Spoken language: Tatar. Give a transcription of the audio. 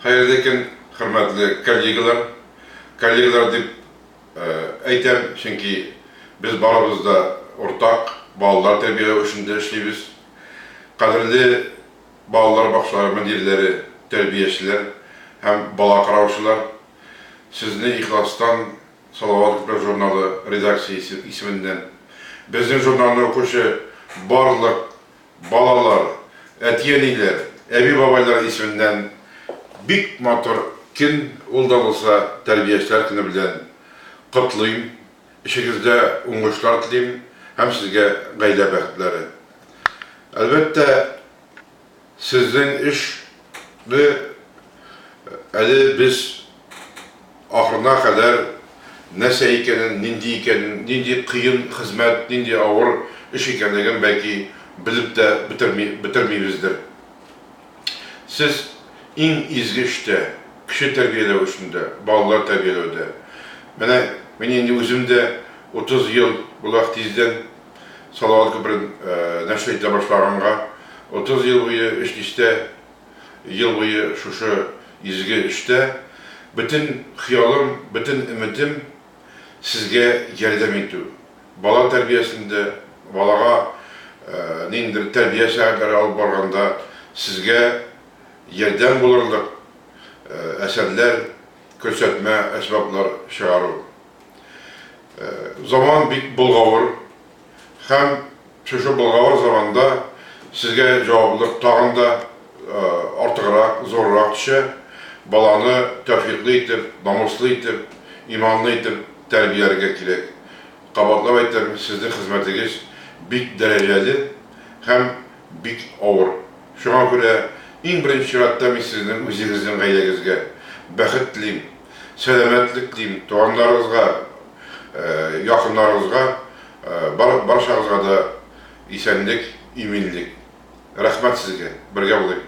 Hayırlı eкен, hürmetli kollegalar deyip aytam, çünkü biz barımızda ortak balalar terbiye işinde işleybiz. Kadirli balalar bakışları, müdirleri, terbiyeciler, hem bala karavuşlar. Sizni İhlas'tan Salavat Küpre Jurnalı redaksiyası isminden bizim jurnalını okuşu barlık balalar, etiyeniler, ebi babaylar isminden bik motor kin oldan olsa terbiyeciler kini bilen kutlayım. İşinizde uğuşlar dileyim. Hem sizge gayle bəxtləri. Elbette sizin işni eli biz ahırına kadar nese ikenin, nindi kıyın hizmet, nindi ağır iş ikenligin belki bilip de bitirmeyizdir. Siz en izgi işte, kişi terbiyelev işinde, balalar terbiyelevde. Ben indi özümde 30 yıl bulaq tizden Salavat Küpre'nin nəşriyetle başlağanğa 30 yıl boyu işte, yıl boyu şuşu izgi işte, bütün xiyalım, bütün ümidim sizge yardım etdi. Bala terbiyesinde, balaga nindir terbiye şehirleri alıp barganda sizge yardım bulurluk eserler, körsətmə, esbablar çıgarır. Zaman bit bulgavur, hem şuşu bulgavur zamanda sizge cevablık tağında artıqırak, zorrak düşe, balanı tevfikli etip, namuslu etip, imanlı etip terbiyelerge kirek. Qabatlab aytlarım, sizin hizmetiniz bit dereceli, hem bit ağır. Şuna göre en birinci şiratda ben sizin özünüzün gaylagizge bəxit dileyim, selametlik dileyim, doğanlarınızga, yakınlarınızga, barışağınızga da isenlik, iminlik. Rahmet sizge, birge bulayım.